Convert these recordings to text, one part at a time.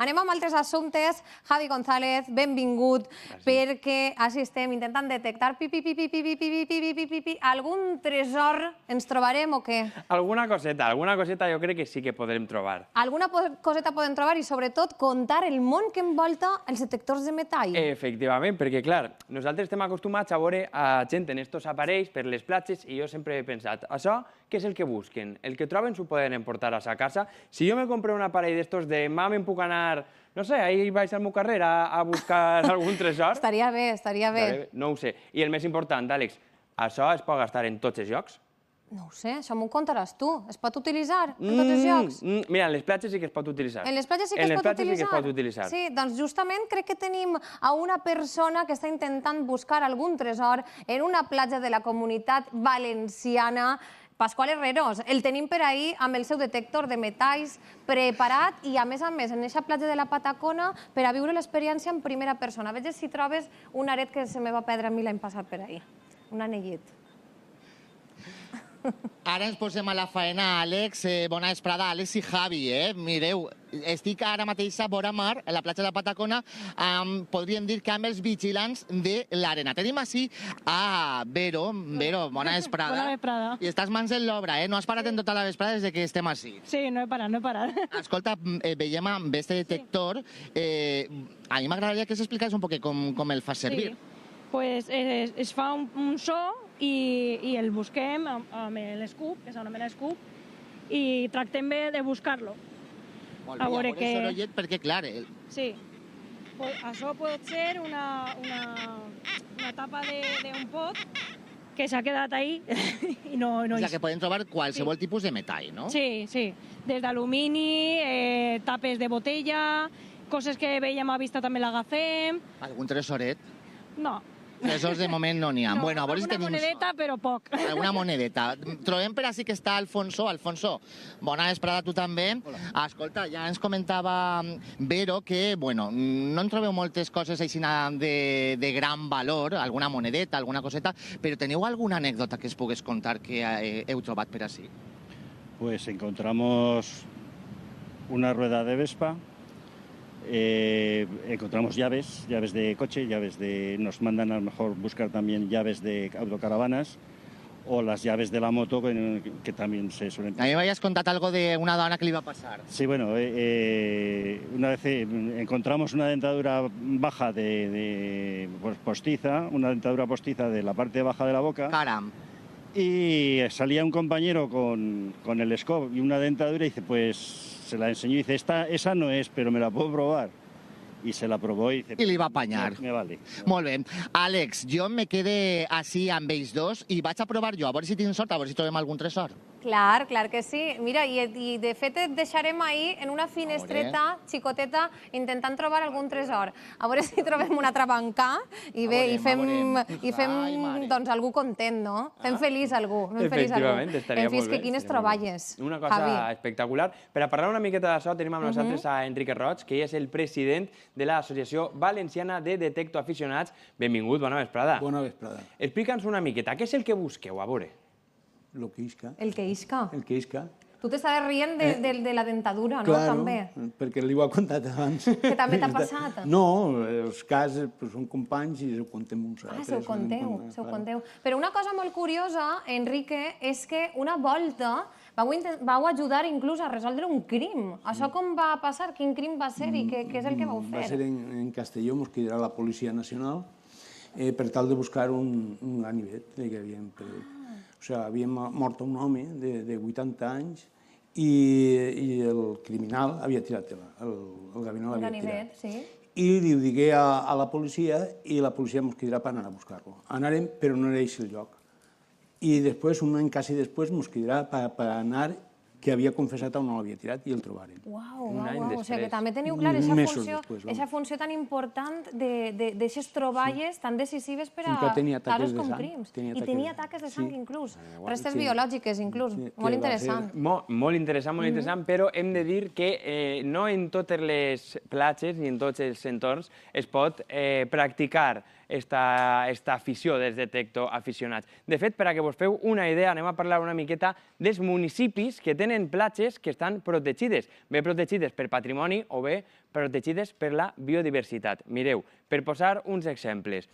Anem amb altres assumptes. Javi González, benvingut, perquè així estem intentant detectar algun tresor ens trobarem o què? Alguna coseta jo crec que sí que podrem trobar. Alguna coseta podem trobar i sobretot contar el món que envolta els detectors de metall. Efectivament, perquè clar, nosaltres estem acostumats a veure a gent en estos aparells per les platges i jo sempre he pensat, això què és el que busquen? El que troben s'ho poden emportar a sa casa? Si jo me compro un aparell d'estos de demà me'n puc anar, no sé, ahir vaig al meu carrer a buscar algun tresor? Estaria bé, estaria bé. No ho sé. I el més important, Àlex, això es pot gastar en tots els llocs? No ho sé, això m'ho contaràs tu. Es pot utilitzar en tots els llocs? Mira, en les platges sí que es pot utilitzar. En les platges sí que es pot utilitzar? En les platges sí que es pot utilitzar. Sí, doncs justament crec que tenim a una persona que està intentant buscar algun tresor en una platja de la Comunitat Valenciana. Pasqual Herreros, el tenim per ahir amb el seu detector de metalls preparat i, a més, en aquesta platja de la Patacona per a viure l'experiència en primera persona. Veges si trobes un aret que se me va perdre a mi l'any passat per ahir. Un anellet. Ara ens posem a la faena, Àlex. Bona vesprada, Àlex i Javi. Mireu, estic ara mateix a vora mar, a la platja de la Patacona, podríem dir que amb els vigilants de l'arena. Tenim així a Vero. Vero, bona vesprada. Bona vesprada. I estàs mans en l'obra, no has parat en tota la vesprada des que estem així. Sí, no he parat, no he parat. Escolta, veiem amb este detector. A mi m'agradaria que s'expliqués un poc com el fa servir. Pues es fa un so i el busquem amb l'escup, que s'anomena escup, i tractem bé de buscar-lo. Molt bé, a veure el sorollet, perquè clar... Sí, això pot ser una tapa d'un pot que s'ha quedat ahí i no... O sigui, que podem trobar qualsevol tipus de metall, no? Sí, sí, des d'alumini, tapes de botella, coses que veiem a vista també l'agafem... Algun tresoret? No. Tresors de moment no n'hi ha. No, Bueno, a veure si tenim... alguna monedeta, però poc. Alguna monedeta. Trobem per així que està Alfonso. Alfonso, bona vesprada tu també. Hola. Escolta, ja ens comentava Vero que, bueno, no en trobeu moltes coses així de gran valor, alguna monedeta, alguna coseta, però teniu alguna anècdota que es pogués contar que heu trobat per així? Pues encontramos una rueda de Vespa. Encontramos llaves de coche, nos mandan a lo mejor buscar también llaves de autocaravanas o las llaves de la moto que también se suelen... A mí me habías contado algo de una dona que le iba a pasar. Sí, bueno, una vez encontramos una dentadura baja postiza, una dentadura postiza de la parte baja de la boca. Caram. Y salía un compañero con el scope y una dentadura y dice, pues... Se la enseñó y dice, esa no es, pero me la puedo probar. Y se la probó y dice... I li va apanyar. Me vale. Molt bé. Àlex, jo me quede així amb ells dos i vaig a provar jo, a veure si tinc sort, a veure si trobem algun tresor. Clar, clar que sí. Mira, i de fet et deixarem ahir en una finestreta xicoteta intentant trobar algun tresor. A veure si trobem un altre bancà i bé, i fem doncs algú content, no? Fem feliç algú. Efectivament, estaria molt bé. En fi, que quines troballes, una cosa espectacular. Per a parlar una miqueta d'això tenim amb nosaltres a Enrique Roig, que és el president de l'Associació Valenciana de Detecto Aficionats. Benvingut, bona vesprada. Bona vesprada. Explica'ns una miqueta, què és el que busqueu, a veure? Lo que isca. El que isca. El que isca. Tu t'estaves rient de la dentadura, no? Claro, també. perquè li ho ha contat abans. Que també t'ha passat? No, els casos són companys i ho contem uns altres. Se ho conteu. Però una cosa molt curiosa, Enrique, és que una volta vau ajudar inclús a resoldre un crim. Això com va passar? Quin crim va ser i què és el que vau fer? Va ser en Castelló, ens cridarà la Policia Nacional, per tal de buscar un ganivet que havíem perdut. O sigui, havia mort un home de 80 anys i el criminal havia tirat el ganivet. I li ho digué a la policia i la policia ens cridarà per anar a buscar-lo. Anarem, però no era aquest el lloc. I després, un any quasi després, ens cridarà per anar que havia confessat on no l'havia tirat i el trobaren. Uau, o sigui que també teniu clar aquesta funció tan important d'aixes troballes tan decisives per a casos com crims. I tenia taques de sang inclús, restes biològiques inclús. Molt interessant. Molt interessant, però hem de dir que no en totes les platges ni en tots els entorns es pot practicar esta afició dels detecto aficionats. De fet, per a que vos feu una idea, anem a parlar una miqueta dels municipis que tenen tenen platges que estan protegides, bé protegides per patrimoni o bé protegides per la biodiversitat. Mireu, per posar uns exemples,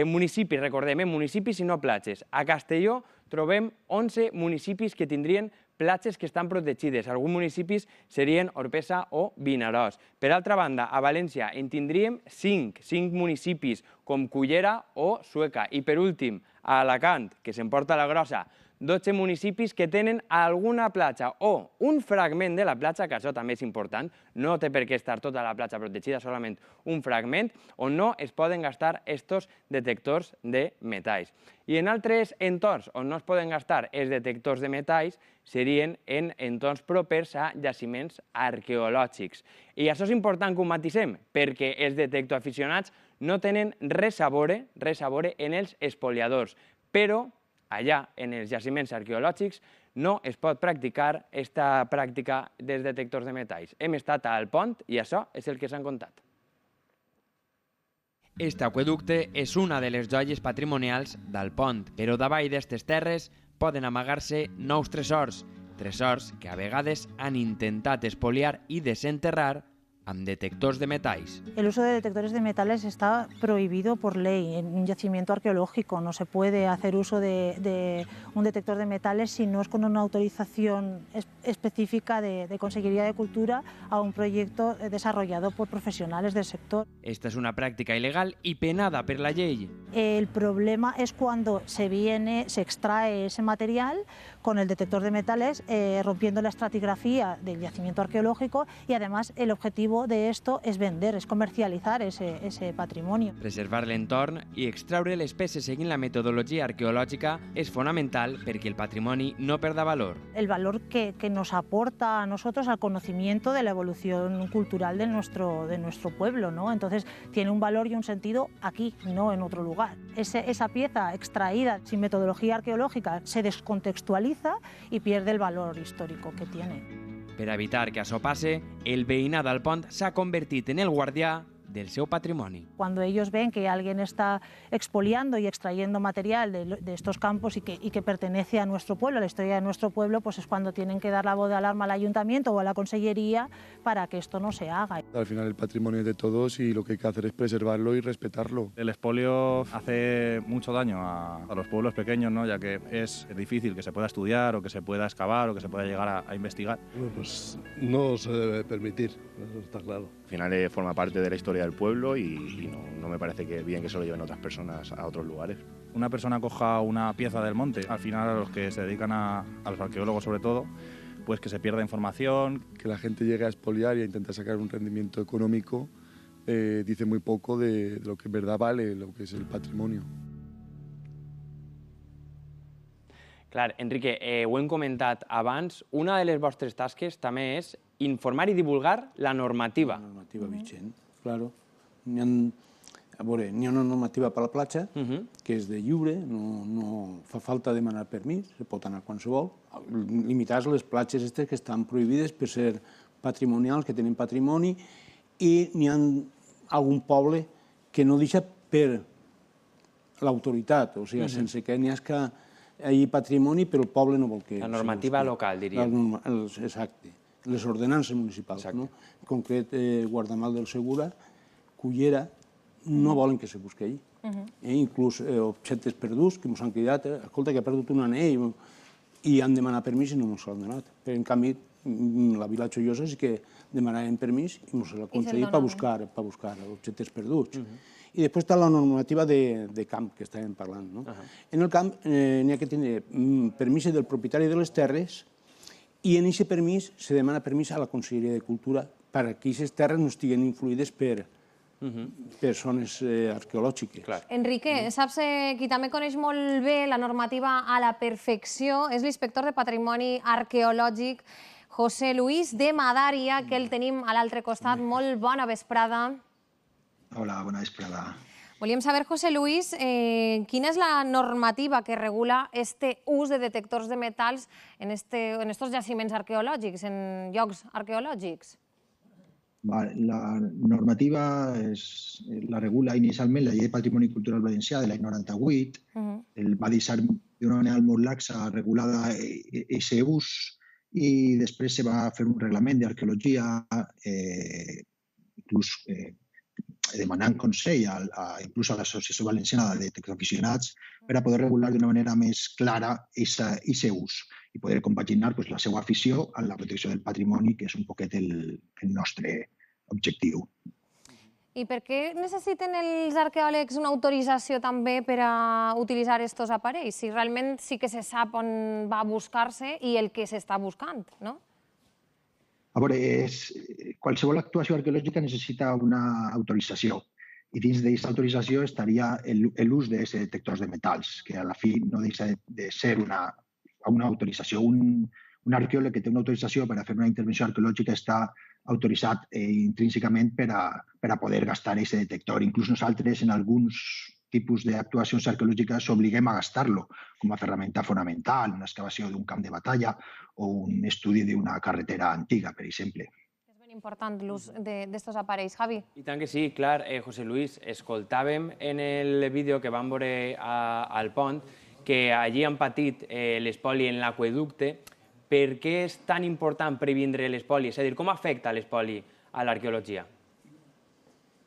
municipis, recordem, municipis i no platges. A Castelló trobem 11 municipis que tindrien platges que estan protegides. Alguns municipis serien Orpesa o Vinaròs. Per altra banda, a València en tindríem 5 municipis, com Cullera o Sueca. I per últim, a Alacant, que s'emporta la grossa, 12 municipis que tenen alguna platja o un fragment de la platja, que això també és important, no té per què estar tota la platja protegida, solament un fragment, on no es poden gastar estos detectors de metalls. I en altres entorns on no es poden gastar els detectors de metalls serien en entorns propers a jaciments arqueològics. I això és important que ho matisem, perquè els detectoaficionats no tenen res a veure en els espoliadors, però allà, en els jaciments arqueològics, no es pot practicar aquesta pràctica dels detectors de metalls. Hem estat al pont i això és el que s'han contat. Este aqüeducte és una de les joies patrimonials del pont, però davall d'aquestes terres poden amagar-se nous tresors, tresors que a vegades han intentat espoliar i desenterrar amb detectors de metalls. El uso de detectores de metales está prohibido por ley. En un yacimiento arqueológico no se puede hacer uso de un detector de metales si no es con una autorización específica de Consellería de Cultura a un proyecto desarrollado por profesionales del sector. Esta és una pràctica il·legal i penada per la llei. El problema es cuando se extrae ese material con el detector de metales, rompiendo la estratigrafía del yacimiento arqueológico, y además el objetivo de esto es vender, es comercializar ese patrimonio. Preservar l'entorn i extraure les peces seguint la metodologia arqueològica és fonamental perquè el patrimoni no perda valor. El valor que nos aporta a nosotros al conocimiento de la evolución cultural de nuestro pueblo, ¿no? Entonces tiene un valor y un sentido aquí, no en otro lugar. Esa pieza extraída sin metodología arqueológica se descontextualiza y pierde el valor histórico que tiene. Per evitar que això passe, el veïnat del pont s'ha convertit en el guardià del seu patrimoni. Cuando ellos ven que alguien está expoliando y extrayendo material de estos campos y que pertenece a nuestro pueblo, a la historia de nuestro pueblo, pues es cuando tienen que dar la voz de alarma al ayuntamiento o a la consellería para que esto no se haga. Al final el patrimonio es de todos y lo que hay que hacer es preservarlo y respetarlo. El expolio hace mucho daño a los pueblos pequeños, ¿no? Ya que es difícil que se pueda estudiar o que se pueda excavar o que se pueda llegar a investigar. Bueno, pues no se debe permitir, eso está claro. Al final forma parte de la historia del pueblo y no me parece bien que se lo lleven otras personas a otros lugares. Una persona coja una pieza del monte, al final a los que se dedican a los arqueólogos sobre todo, pues que se pierda información. Que la gente llegue a expoliar y a intentar sacar un rendimiento económico dice muy poco de lo que en verdad vale, lo que es el patrimonio. Clar, Enrique, ho hem comentat abans, una de les vostres tasques també és informar i divulgar la normativa. La normativa vigent, claro. N'hi ha una normativa per a la platja, que és de lliure, no fa falta demanar permís, se pot anar qualsevol. Limitar les platges aquestes que estan prohibides per ser patrimonials, que tenen patrimoni, i n'hi ha algun poble que no deixa per l'autoritat, o sigui, sense que n'hi hagi ahir patrimoni, però el poble no vol que... La normativa local, diríem. Exacte. Les ordenances municipals, no? En concret, Guardamar del Segura, Cullera, no volen que se busqui allí. Inclús objectes perduts que ens han cridat, escolta, que ha perdut un anell, i han demanat permís i no ens l'han donat. Però, en canvi, la Vila Joiosa sí que demanaven permís i ens l'ha concedit per buscar objectes perduts. I després està la normativa de camp, que estàvem parlant. En el camp n'hi ha que tenir permís del propietari de les terres i en aquest permís se demana permís a la Conselleria de Cultura perquè aquestes terres no estiguin influïdes per zones arqueològiques. Enrique, saps qui també coneix molt bé la normativa a la perfecció és l'inspector de Patrimoni Arqueològic José Luis de Madària, que el tenim a l'altre costat. Molt bona vesprada. Hola, bona vesprada. Volíem saber, José Luis, quina és la normativa que regula este ús de detectors de metalls en estos jaciments arqueològics, en llocs arqueològics? La normativa la regula inicialment la Llei de Patrimoni Cultural Valencià de l'any 98. Va deixar d'una manera molt laxa regulada aquest ús i després se va fer un reglament d'arqueologia, inclús demanant consell inclús a l'Associació Valenciana de Detectoaficionats per a poder regular d'una manera més clara aquest ús i poder compaginar la seva afició amb la protecció del patrimoni, que és un poquet el nostre objectiu. I per què necessiten els arqueòlegs una autorització també per a utilitzar aquests aparells? Si realment sí que se sap on va a buscar-se i el que s'està buscant, no? A veure, qualsevol actuació arqueològica necessita una autorització i dins d'aquesta autorització estaria l'ús d'aquests detectors de metalls, que a la fi no deixa de ser una autorització. Un arqueòleg que té una autorització per a fer una intervenció arqueològica està autoritzat intrínsecament per a poder gastar aquest detector. Inclús nosaltres, en alguns tipus d'actuacions arqueològiques, obliguem a gastar-lo com a ferramenta fonamental, una excavació d'un camp de batalla o un estudi d'una carretera antiga, per exemple. És ben important l'ús d'aquests aparells. Javi? I tant que sí, clar, José Luis, escoltàvem en el vídeo que vam veure al pont que allí han patit l'espoli en l'aqüeducte. Per què és tan important previndre l'espoli? És a dir, com afecta l'espoli a l'arqueologia?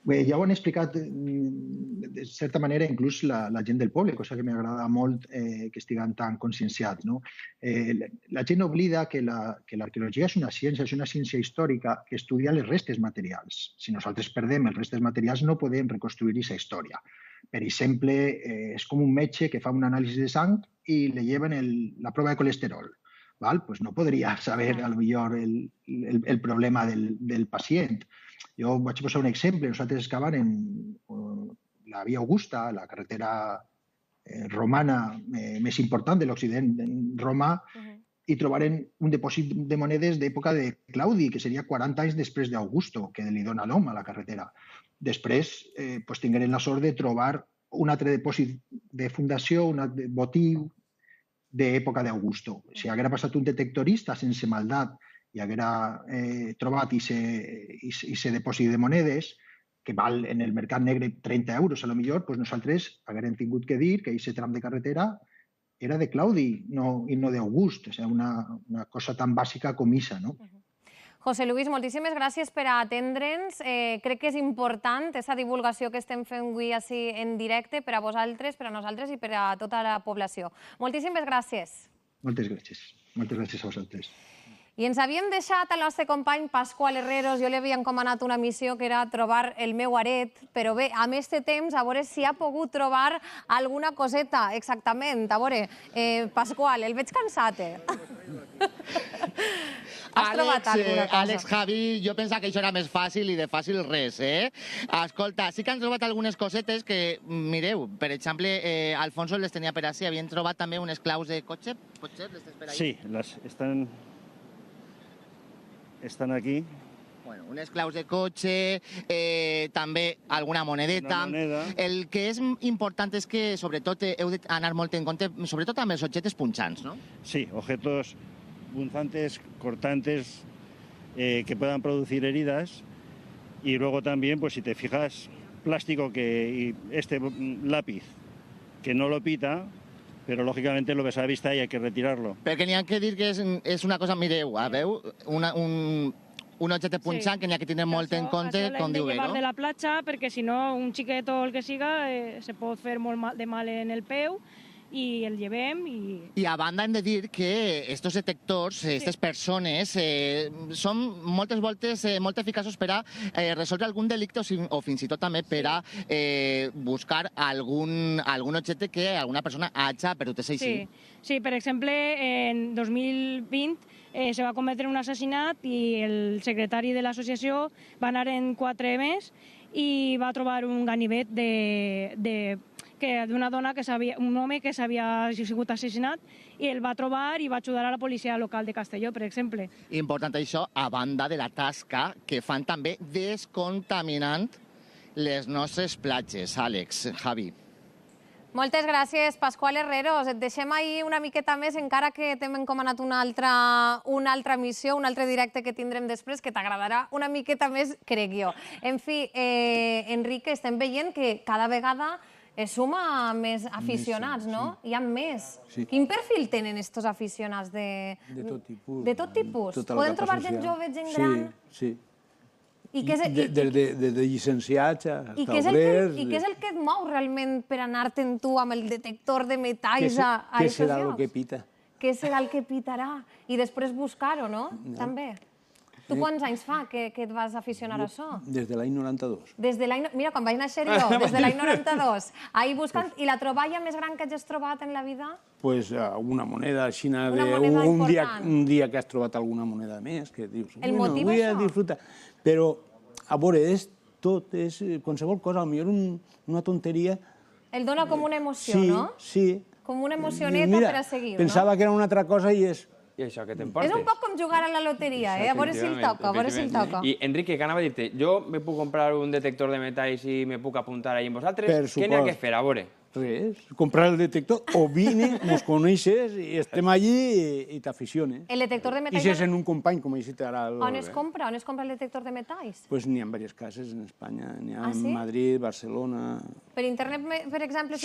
Bé, ja ho han explicat de certa manera inclús la gent del poble, cosa que m'agrada molt que estiguen tan conscienciats. La gent oblida que l'arqueologia és una ciència històrica que estudia les restes materials. Si nosaltres perdem els restes materials no podem reconstruir aquesta història. Per exemple, és com un metge que fa un anàlisi de sang i li lleven la prova de colesterol. No podria saber potser el problema del pacient. Jo vaig posar un exemple. Nosaltres excavàvem la Via Augusta, la carretera romana més important de l'Occident romà, i trobarem un dipòsit de monedes d'època de Claudi, que seria 40 anys després d'Augusto, que li dona nom a la carretera. Després tinguem la sort de trobar un altre dipòsit de fundació, un botiu d'època d'Augusto. Si haguera passat un detectorista sense maldat i haguera trobat aquest dipòsit de monedes, que val en el mercat negre 30 euros, potser nosaltres haguérem tingut que dir que aquest tram de carretera era de Claudi i no d'August. És una cosa tan bàsica com aquesta. José Luis, moltíssimes gràcies per atendre'ns. Crec que és important aquesta divulgació que estem fent avui així en directe per a vosaltres, per a nosaltres i per a tota la població. Moltíssimes gràcies. Moltes gràcies. Moltes gràcies a vosaltres. I ens havíem deixat al nostre company Pasqual Herreros. Jo li havia encomanat una missió que era trobar el meu aret, però bé, amb aquest temps, a veure si ha pogut trobar alguna coseta, exactament. A veure, Pasqual, el veig cansat, Has trobat alguna cosa? Àlex, Javi, jo pensava que això era més fàcil i de fàcil res, Escolta, sí que han trobat algunes cosetes que, mireu, per exemple, Alfonso les tenia per així, havien trobat també unes claus de cotxe, potser, les tens per ahí? Sí, están aquí. Bueno, unes claus de cotxe, també alguna monedeta. El que és important és que, sobretot, heu d'anar molt en compte, sobretot amb els objectes punxants, ¿no? Sí, objetos punzantes, cortantes, que puedan producir heridas. Y luego también, pues si te fijas, plástico y este lápiz que no lo pita, però lògicament lo ves a la vista i hay que retirarlo. Perquè n'hi ha que dir que és una cosa, mireu, veu, un objecte punxant que n'hi ha que tenir molt en compte, com diu, no? Això l'hem de llevar de la platja, perquè si no, un xiquet o el que siga, se pot fer molt de mal en el peu, i el llevem. I a banda hem de dir que aquests detectors, aquestes persones, són moltes voltes molt eficaços per a resoldre algun delicte o fins i tot també per a buscar algun objecte que alguna persona hagi perdut. És així? Sí, per exemple, en 2020 se va cometre un assassinat i el secretari de l'associació va anar en 4 més i va trobar un ganivet d'una dona, un home que s'havia sigut assassinat, i el va trobar i va ajudar a la policia local de Castelló, per exemple. Important això, a banda de la tasca que fan també descontaminant les nostres platges. Àlex, Javi. Moltes gràcies, Pasqual Herreros. Et deixem ahir una miqueta més, encara que t'hem encomanat una altra missió, un altre directe que tindrem després, que t'agradarà una miqueta més, crec jo. En fi, Enrique, estem veient que cada vegada es suma més aficionats, no? Hi ha més. Quin perfil tenen estos aficionats? De tot tipus. De tot tipus? Poden trobar gent jove, gent gran? Sí, sí. Des de llicenciats a obrers... I què és el que et mou realment per anar-te'n tu amb el detector de metalls a aquests llocs? Què serà el que pita? Què serà el que pitarà? I després buscar-ho, no? També. Tu quants anys fa que et vas aficionar a això? Des de l'any 92. Mira, quan vaig néixer jo, des de l'any 92. Ahir buscant, i la troballa més gran que hagis trobat en la vida? Pues una moneda així un dia que has trobat alguna moneda més, que dius, bueno, vull disfrutar. Però, a veure, tot és qualsevol cosa, potser una tonteria... El dona com una emoció, no? Sí. Com una emocioneta per a seguir, no? Pensava que era una altra cosa i és... I això que t'emportes. És un poc com jugar a la loteria, a veure si el toca, a veure si el toca. I, Enrique, que anava a dir-te, jo me puc comprar un detector de metalls i me puc apuntar ahí amb vosaltres? Què n'hi ha que fer, a veure? Res, comprar el detector, o vine, mos coneixes i estem allí i t'aficiones. El detector de metalls... I si és en un company, com he dit ara... On es compra? On es compra el detector de metalls? Pues n'hi ha diverses cases en Espanya, n'hi ha en Madrid, Barcelona... Per internet, per exemple,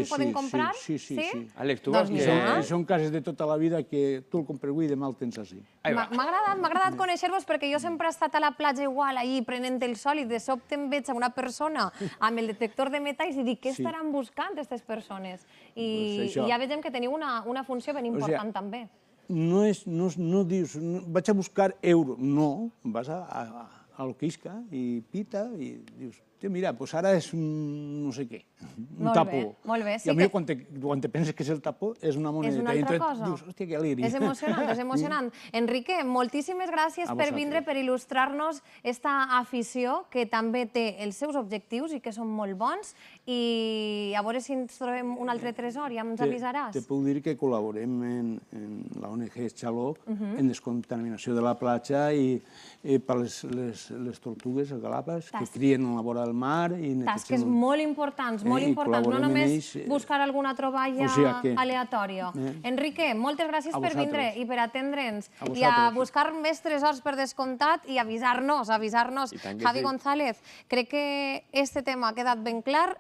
poden comprar? Sí. Àlex, tu vas que... Són cases de tota la vida que tu el compres avui i demà el tens així. M'ha agradat conèixer-vos perquè jo sempre he estat a la platja igual, allí, prenent el sol, i de sobte em veig a una persona amb el detector de metalls i dic, què estaran buscant aquestes persones? I ja veiem que teniu una funció ben important també. No dius, vaig a buscar euro, no, vas a lo que isca i pita i dius, mira, doncs ara és un no sé què, un tapó. Molt bé. I a mi quan te penses que és el tapó és una monedeta. És una altra cosa. Dius, hòstia, que alegria. És emocionant, és emocionant. Enrique, moltíssimes gràcies per vindre, per il·lustrar-nos esta afició que també té els seus objectius i que són molt bons. I a veure si ens trobem un altre tresor, ja ens avisaràs. Te puc dir que col·laborem en la ONG Xaló en descontaminació de la platja i per les tortugues, el galàpagos, que crien a la vora del mar. Tasques molt importants, no només buscar alguna troballa aleatòria. Enrique, moltes gràcies per vindre i per atendre'ns i a buscar més tresors per descomptat i avisar-nos. Javi González, crec que este tema ha quedat ben clar.